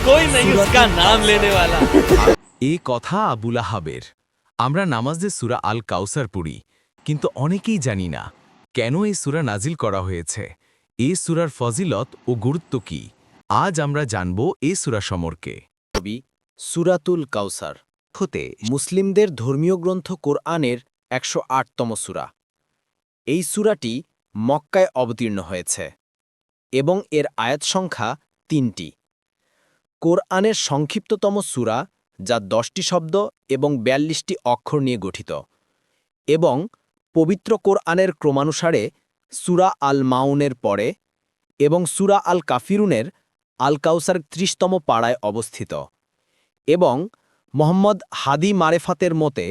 कोई नहीं उसका नाम लेने वाला। এই কথা আবু লাহাবের। আমরা নামাজে সূরা আল কাউসার পড়ি, কিন্তু অনেকেই জানি না কেন এই সূরা নাজিল করা হয়েছে, এই সূরার ফজিলত ও গুরুত্ব কি। আজ আমরা জানব এই সূরা সম্পর্কে। সূরাতুল কাউসার হতে মুসলিমদের ধর্মীয় গ্রন্থ কোরআনের ১০৮তম সূরা। এই সূরাটি মক্কায় অবতীর্ণ হয়েছে এবং এর আয়াত সংখ্যা ৩টি। কোরআনের সংক্ষিপ্ততম সূরা, যা ১০টি শব্দ এবং ৪২টি অক্ষর নিয়ে গঠিত, এবং পবিত্র কোরআনের ক্রমানুসারে সূরা আল মাউনের পরে এবং সূরা আল কাফিরুনের আল কাউসার ৩০তম পাড়ায় অবস্থিত, এবং মোহাম্মদ হাদি মারেফাতের মতে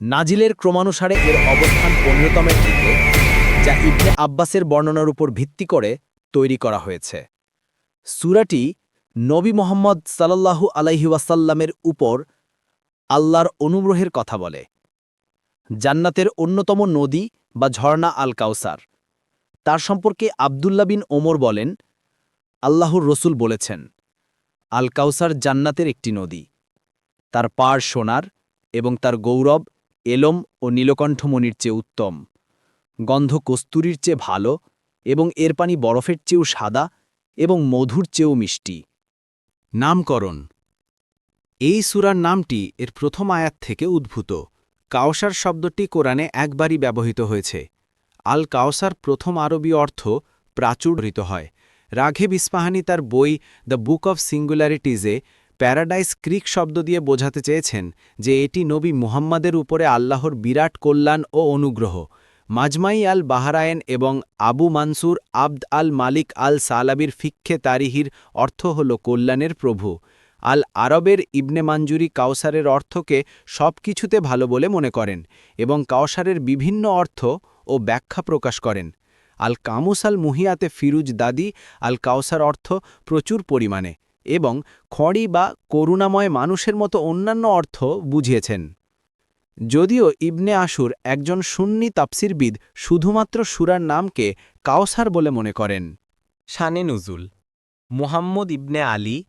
নাজিলের ক্রমানুসারে এর অবস্থান ১৫তমের দিকে, যা ইবনে আব্বাসের বর্ণনার উপর ভিত্তি করে তৈরি করা হয়েছে। সূরাটি নবী মুহাম্মদ সাল্লাল্লাহু আলাইহি ওয়াসাল্লামের উপর আল্লাহর অনুগ্রহের কথা বলে। জান্নাতের অন্যতম নদী বা ঝর্ণা আল কাউসার, তার সম্পর্কে আব্দুল্লাহ বিন ওমর বলেন, আল্লাহর রসুল বলেছেন, আল কাউসার জান্নাতের একটি নদী, তার পাড় সোনার এবং তার গৌরব এলম ও নীলকণ্ঠমণির চেয়ে উত্তম, গন্ধ কস্তুরীর চেয়ে ভালো, এবং এর পানি বরফের চেয়েও সাদা এবং মধুর চেয়েও মিষ্টি। নামকরণ। এই সূরার নামটি এর প্রথম আয়াত থেকে উদ্ভূত। কাউসার শব্দটি কোরআনে একবারই ব্যবহৃত হয়েছে। আল কাউসার প্রথম আরবি অর্থ প্রাচুর্যিত হয়। রাঘেব ইস্পাহানি তার বই দ্য বুক অব সিঙ্গুলারিটিজে প্যারাডাইস ক্রিক শব্দ দিয়ে বোঝাতে চেয়েছেন যে এটি নবী মুহাম্মাদের উপরে আল্লাহর বিরাট কল্যাণ ও অনুগ্রহ। মাজমাই আল বাহরায়েন এবং আবু মানসুর আবদ আল মালিক আল সালাবির ফিক্ষে তারিহির অর্থ হল কল্যাণের প্রভু। আল আরবের ইবনে মানজুরি কাউসারের অর্থকে সব কিছুতে ভালো বলে মনে করেন এবং কাউসারের বিভিন্ন অর্থ ও ব্যাখ্যা প্রকাশ করেন। আল কামুস আল মুহিয়াতে ফিরুজ দাদি আল কাউসার অর্থ প্রচুর পরিমাণে এবং খড়ি বা করুণাময় মানুষের মতো অন্যান্য অর্থ বুঝিয়েছেন। যদিও ইবনে আশুর একজন সুন্নি তাফসিরবিদ শুধুমাত্র সূরার নামকে কাউসার বলে মনে করেন। শানে নুজুল। মুহাম্মদ ইবনে আলী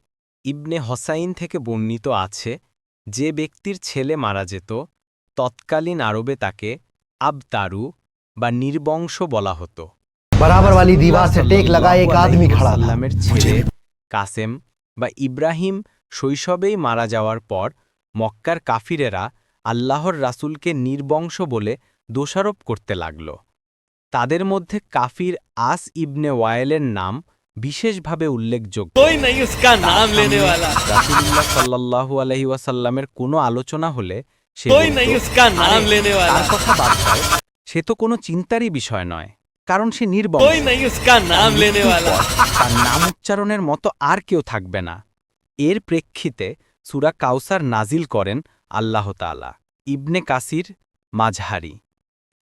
ইবনে হোসাইন থেকে বর্ণিত আছে, যে ব্যক্তির ছেলে মারা যেত তৎকালীন আরবে তাকে আবতারু বা নির্বংশ বলা হতো। बराबर वाली दीवार से टेक लगाए एक आदमी खड़ा था। সাল্লামের ছেলে কাসেম বা ইব্রাহিম শৈশবেই মারা যাওয়ার পর মক্কার কাফিরেরা আল্লাহর রাসূলকে নির্বংশ বলে দোষারোপ করতে লাগল। তাদের মধ্যে কাফির আস ইবনে ওয়াইলের নাম বিশেষভাবে উল্লেখযোগ্য। कोई नहीं उसका नाम लेने वाला। রাসূলুল্লাহ সাল্লাল্লাহু আলাইহি ওয়াসাল্লামের কোনো আলোচনা হলে সে कोई বলতো, नहीं उसका नाम "আরে, लेने वाला। তার কথা বাদ দাও, সে তো কোনো চিন্তারই বিষয় নয়, কারণ সে নির্বংশ। कोई नहीं उसका नाम लेने वाला। তার নাম উচ্চারণের মতো আর কেউ থাকবে না। এর প্রেক্ষিতে সূরা কাউসার নাজিল করেন আল্লাহ তাআলা। ইবনে কাসির মাঝহারি।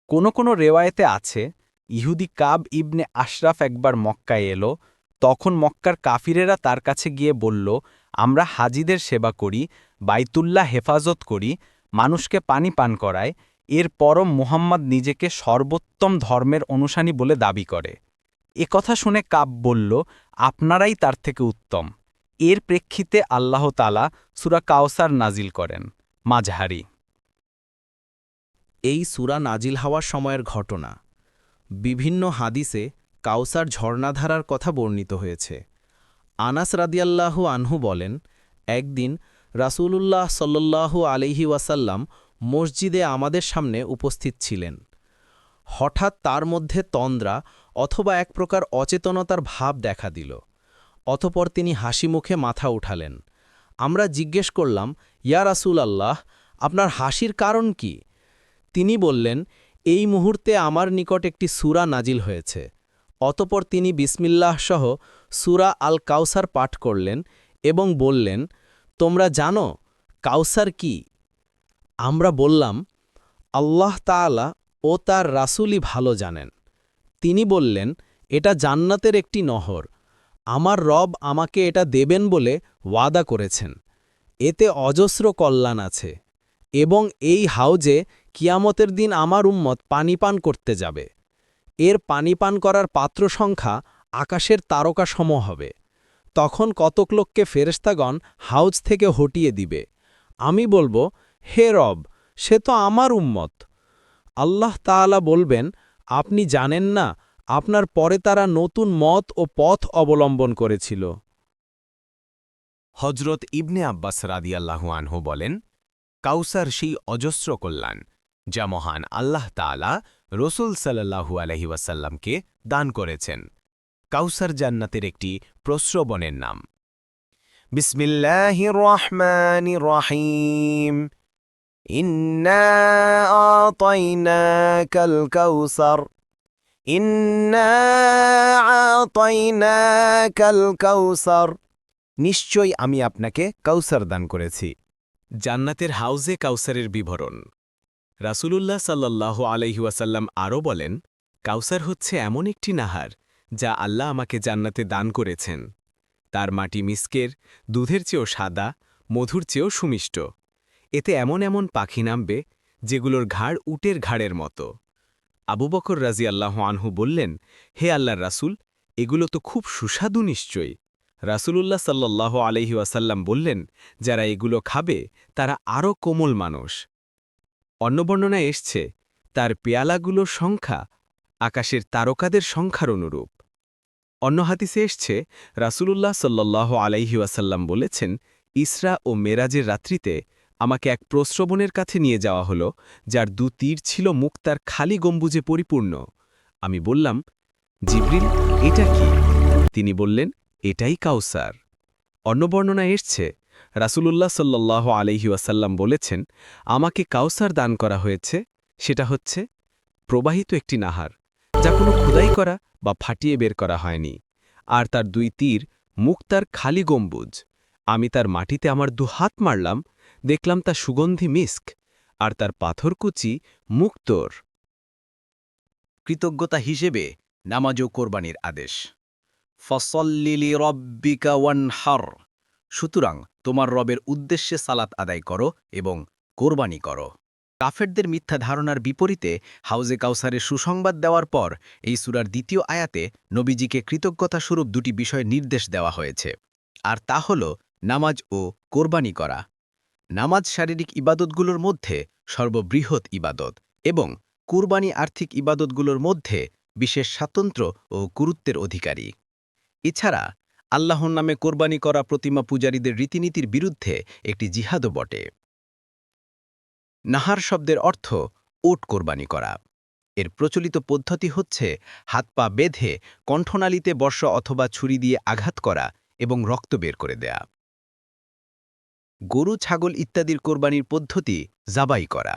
কোনো রেওয়ায়েতে আছে, ইহুদি কাব ইবনে আশরাফ একবার মক্কায় এলো। তখন মক্কার কাফিরেরা তার কাছে গিয়ে বলল, আমরা হাজিদের সেবা করি, বাইতুল্লাহ হেফাজত করি, মানুষকে পানি পান করায়, এর পরও মুহাম্মদ নিজেকে সর্বোত্তম ধর্মের অনুসারী বলে দাবি করে। এ কথা শুনে কাব বলল, আপনারাই তার থেকে উত্তম। এর প্রেক্ষিতে আল্লাহ তাআলা সূরা কাউসার নাজিল করেন। মাঝহারি। এই সূরা নাজিল হওয়ার সময়ের ঘটনা। বিভিন্ন হাদিসে কাউসার ঝর্ণাধারার কথা বর্ণিত হয়েছে। আনাস রাদিয়াল্লাহু আনহু বলেন, একদিন রাসূলুল্লাহ সাল্লাল্লাহু আলাইহি ওয়াসাল্লাম মসজিদে আমাদের সামনে উপস্থিত ছিলেন। হঠাৎ তার মধ্যে তন্দ্রা অথবা এক প্রকার অচেতনতার ভাব দেখা দিল। অতঃপর তিনি হাসি মুখে মাথা উঠালেন। আমরা জিজ্ঞেস করলাম, ইয়া রাসূলাল্লাহ, আপনার হাসির কারণ কি? তিনি বললেন, এই মুহূর্তে আমার নিকট একটি সূরা নাজিল হয়েছে। অতঃপর তিনি বিসমিল্লাহ সহ সূরা আল কাউসার পাঠ করলেন এবং বললেন, তোমরা জানো কাউসার কি? আমরা বললাম, আল্লাহ তাআলা ও তার রাসূলই ভালো জানেন। তিনি বললেন, এটা জান্নাতের একটি নহর। আমার রব আমাকে এটা দেবেন বলে ওয়াদা করেছেন। এতে অজস্র কল্যাণ আছে এবং এই হাউজে কিয়ামতের দিন আমার উম্মত পানি পান করতে যাবে। এর পানি পান করার পাত্র সংখ্যা আকাশের তারকাসম হবে। তখন কতক লোককে ফেরেশতাগণ হাউজ থেকে হটিয়ে দিবে। আমি বলবো, হে রব, সে তো আমার উম্মত। আল্লাহ তাআলা বলবেন, আপনি জানেন না, আপনার পরে তারা নতুন মত ও পথ অবলম্বন করেছিল। হজরত ইবনে আব্বাস রাদিয়াল্লাহু আনহু বলেন, কাউসার সেই অজস্র কল্যাণ যা মহান আল্লাহ তাআলা রসুল সাল্লাল্লাহু আলাইহি ওয়াসাল্লামকে দান করেছেন। কাউসার জান্নাতের একটি প্রস্রবণের নাম। বিসমিল্লাহির রহমানির রহিম। ইন্না আতাইনাকাল কাউসার। ইন্না আতাইনাকাল কাউসার। নিশ্চয়ই আমি আপনাকে কাউসার দান করেছি। জান্নাতের হাউজে কাউসারের বিবরণ। রাসূলুল্লাহ সাল্লাল্লাহু আলাইহি ওয়াসাল্লাম আরও বলেন, কাউসার হচ্ছে এমন একটি নাহার যা আল্লাহ আমাকে জান্নাতে দান করেছেন। তার মাটি মিস্কের, দুধের চেয়েও সাদা, মধুর চেয়েও সুমিষ্ট। এতে এমন এমন পাখি নামবে যেগুলোর ঘাড় উটের ঘাড়ের মতো। আবু বকর রাদিয়াল্লাহু আনহু বললেন, হে আল্লাহর রাসূল, এগুলো তো খুব সুস্বাদু নিশ্চয়ই। রাসূলুল্লাহ সাল্লাল্লাহু আলাইহি ওয়াসাল্লাম বললেন, যারা এগুলো খাবে তারা আরও কোমল মানুষ। অন্য বর্ণনায় এসছে, তার পেয়ালাগুলোর সংখ্যা আকাশের তারকাদের সংখ্যার অনুরূপ। অন্য হাদিসে এসছে, রাসূলুল্লাহ সাল্লাল্লাহু আলাইহি ওয়াসাল্লাম বলেছেন, ইসরা ও মেরাজের রাত্রিতে আমাকে এক প্রস্রবণের কাছে নিয়ে যাওয়া হলো, যার তীর ছিল মুক্তার খালি গম্বুজে পরিপূর্ণ। আমি বললাম, জিবরিল, এটা কি? তিনি বললেন, এটাই কাউসার। অন্য বর্ণনায় এসছে, রাসূলুল্লাহ সাল্লাল্লাহু আলাইহি ওয়াসাল্লাম বলেছেন, আমাকে কাউসার দান করা হয়েছে, সেটা হচ্ছে প্রবাহিত একটি নাহার, যা কোনো খোদাই করা বা ফাটিয়ে বের করা হয়নি। আর তার 2 তীর মুক্তার খালি গম্বুজ। আমি তার মাটিতে আমার 2 হাত মারলাম, দেখলাম তা সুগন্ধি মিস্ক, আর তার পাথরকুচি মুক্তোর। কৃতজ্ঞতা হিসেবে নামাজ ও কোরবানির আদেশ। ফসল্লিলি রব্বিকা ওয়ানহার। সুতরাং তোমার রবের উদ্দেশ্যে সালাত আদায় করো এবং কোরবানি করো। কাফেরদের মিথ্যা ধারণার বিপরীতে হাউজে কাউসারের সুসংবাদ দেওয়ার পর এই সূরার 2য় আয়াতে নবীজিকে কৃতজ্ঞতাস্বরূপ 2টি বিষয় নির্দেশ দেওয়া হয়েছে, আর তা হল নামাজ ও কোরবানি করা। নামাজ শারীরিক ইবাদতগুলোর মধ্যে সর্ববৃহৎ ইবাদত এবং কুরবানি আর্থিক ইবাদতগুলোর মধ্যে বিশেষ স্বাতন্ত্র্য ও গুরুত্বের অধিকারী। এছাড়া আল্লাহর নামে কোরবানি করা প্রতিমা পূজারীদের রীতিনীতির বিরুদ্ধে একটি জিহাদও বটে। নাহার শব্দের অর্থ ওট কোরবানি করা। এর প্রচলিত পদ্ধতি হচ্ছে হাত পা বেঁধে কণ্ঠনালীতে বর্ষ অথবা ছুরি দিয়ে আঘাত করা এবং রক্ত বের করে দেয়া। গরু, ছাগল ইত্যাদির কোরবানির পদ্ধতি জাবাই করা,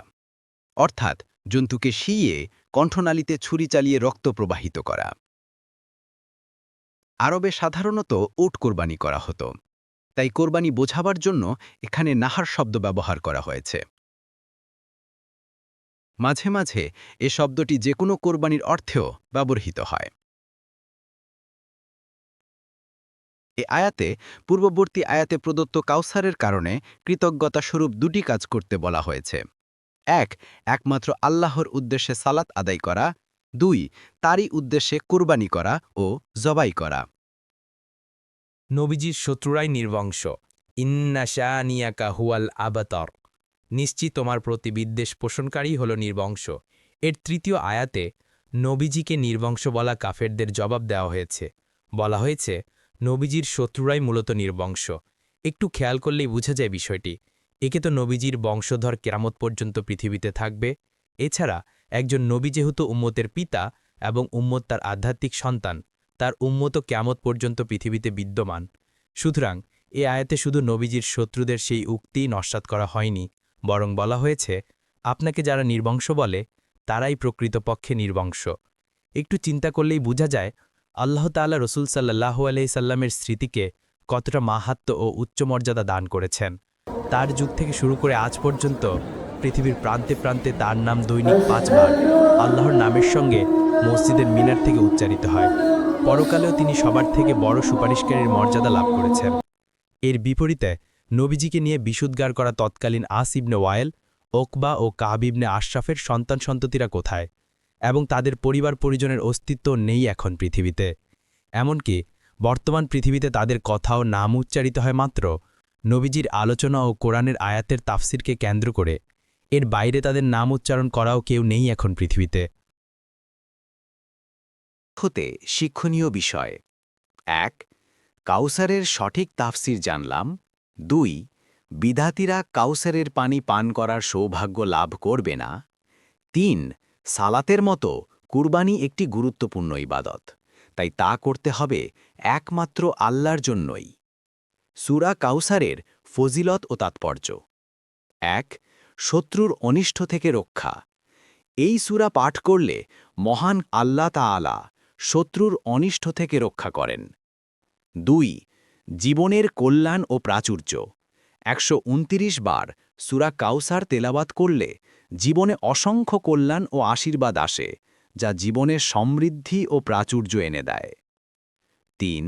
অর্থাৎ জন্তুকে শিয়ে কণ্ঠনালীতে ছুরি চালিয়ে রক্ত প্রবাহিত করা। আরবে সাধারণত উট কোরবানি করা হতো, তাই কোরবানি বোঝাবার জন্য এখানে নাহার শব্দ ব্যবহার করা হয়েছে। মাঝে মাঝে এ শব্দটি যে কোনো কোরবানির অর্থেও ব্যবহৃত হয়। এ আয়াতে পূর্ববর্তী আয়াতে প্রদত্ত কাউসারের কারণে কৃতজ্ঞতাস্বরূপ 2টি কাজ করতে বলা হয়েছে। 1. একমাত্র আল্লাহর উদ্দেশ্যে সালাত আদায় করা। 2. তারই উদ্দেশ্যে কুরবানি করা ও জবাই করা। নবীজির শত্রুরাই নির্বংশ। ইন্না শানিয়াকা হুয়াল আবাতর। নিশ্চিত তোমার প্রতি বিদ্বেষ পোষণকারী হল নির্বংশ। এর 3য় আয়াতে নবীজিকে নির্বংশ বলা কাফেরদের জবাব দেওয়া হয়েছে। বলা হয়েছে, নবীজির শত্রুরাই মূলত নির্বংশ। একটু খেয়াল করলেই বোঝা যায় বিষয়টি। একে তো নবীজির বংশধর কেয়ামত পর্যন্ত পৃথিবীতে থাকবে। এছাড়া একজন নবী যেহেতু উম্মতের পিতা এবং উম্মত তার আধ্যাত্মিক সন্তান, তার উম্মত কেয়ামত পর্যন্ত পৃথিবীতে বিদ্যমান। সুতরাং এ আয়াতে শুধু নবীজির শত্রুদের সেই উক্তি নস্যাৎ করা হয়নি, বরং বলা হয়েছে, আপনাকে যারা নির্বংশ বলে তারাই প্রকৃতপক্ষে নির্বংশ। একটু চিন্তা করলেই বোঝা যায় আল্লাহ তাআলা রসুল সাল্লাল্লাহু আলাইহি সাল্লামের স্মৃতিকে কতটা মাহাত্ম্য ও উচ্চ মর্যাদা দান করেছেন। তার যুগ থেকে শুরু করে আজ পর্যন্ত পৃথিবীর প্রান্তে প্রান্তে তার নাম দৈনিক 5 বার আল্লাহর নামের সঙ্গে মসজিদের মিনার থেকে উচ্চারিত হয়। পরকালেও তিনি সবার থেকে বড় সুপারিশকারীর মর্যাদা লাভ করেছেন। এর বিপরীতে নবীজিকে নিয়ে বিশুদ্গার করা তৎকালীন আস ইবনে ওয়াইল, ওকবা ও কাব ইবনে আশরাফের সন্তান সন্ততিরা কোথায়, এবং তাদের পরিবার পরিজনের অস্তিত্ব নেই এখন পৃথিবীতে। এমনকি বর্তমান পৃথিবীতে তাদের কথা ও নাম উচ্চারিত হয় মাত্র নবীজির আলোচনা ও কোরআনের আয়াতের তাফসিরকে কেন্দ্র করে। এর বাইরে তাদের নাম উচ্চারণ করাও কেউ নেই এখন পৃথিবীতে। হতে শিক্ষণীয় বিষয়: ১. কাউসারের সঠিক তাফসির জানলাম। ২. বিদাতীরা কাউসারের পানি পান করার সৌভাগ্য লাভ করবে না। ৩. সালাতের মতো কুরবানি একটি গুরুত্বপূর্ণ ইবাদত, তাই তা করতে হবে একমাত্র আল্লাহর জন্যই। সূরা কাউসারের ফজিলত ও তাৎপর্য: ১. শত্রুর অনিষ্ট থেকে রক্ষা। এই সূরা পাঠ করলে মহান আল্লাহ তাআলা শত্রুর অনিষ্ট থেকে রক্ষা করেন। ২. জীবনের কল্যাণ ও প্রাচুর্য। ১২৯ বার সূরা কাউসার তেলাওয়াত করলে জীবনে অসংখ্য কল্যাণ ও আশীর্বাদ আসে, যা জীবনে সমৃদ্ধি ও প্রাচুর্য এনে দেয়। ৩.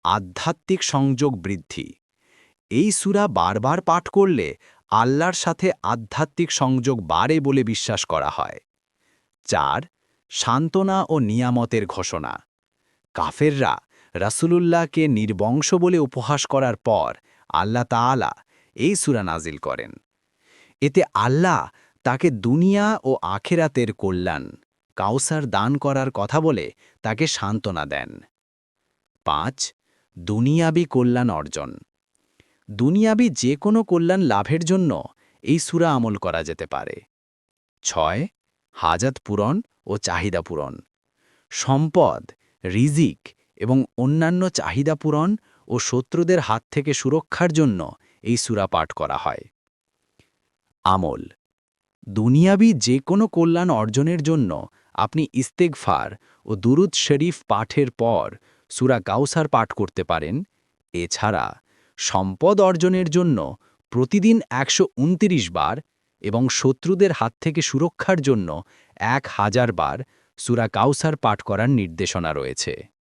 আধ্যাত্মিক সংযোগ বৃদ্ধি। এই সূরা বারবার পাঠ করলে আল্লাহর সাথে আধ্যাত্মিক সংযোগ বাড়ে বলে বিশ্বাস করা হয়। ৪. সান্ত্বনা ও নিয়ামতের ঘোষণা। কাফেররা রাসূলুল্লাহকে নির্বংশ বলে উপহাস করার পর আল্লাহ তাআলা এই সূরা নাজিল করেন। এতে আল্লাহ তাকে দুনিয়া ও আখিরাতের কল্যাণ, কাউসার দান করার কথা বলে তাকে সান্ত্বনা দেন। ৫. দুনিয়াবি কল্যাণ অর্জন। দুনিয়াবি যে কোনো কল্যাণ লাভের জন্য এই সূরা আমল করা যেতে পারে। ৬. হাজাত পূরণ ও চাহিদা পূরণ। সম্পদ, রিজিক এবং অন্যান্য চাহিদা পূরণ ও শত্রুদের হাত থেকে সুরক্ষার জন্য এই সূরা পাঠ করা হয়। আমল: দুনিয়াবি যে কোনো কল্যাণ অর্জনের জন্য আপনি ইস্তেগফার ও দুরুদ শরীফ পাঠের পর সূরা কাউসার পাঠ করতে পারেন। এছাড়া সম্পদ অর্জনের জন্য প্রতিদিন ১২৯ বার এবং শত্রুদের হাত থেকে সুরক্ষার জন্য ১০০০ বার সূরা কাউসার পাঠ করার নির্দেশনা রয়েছে।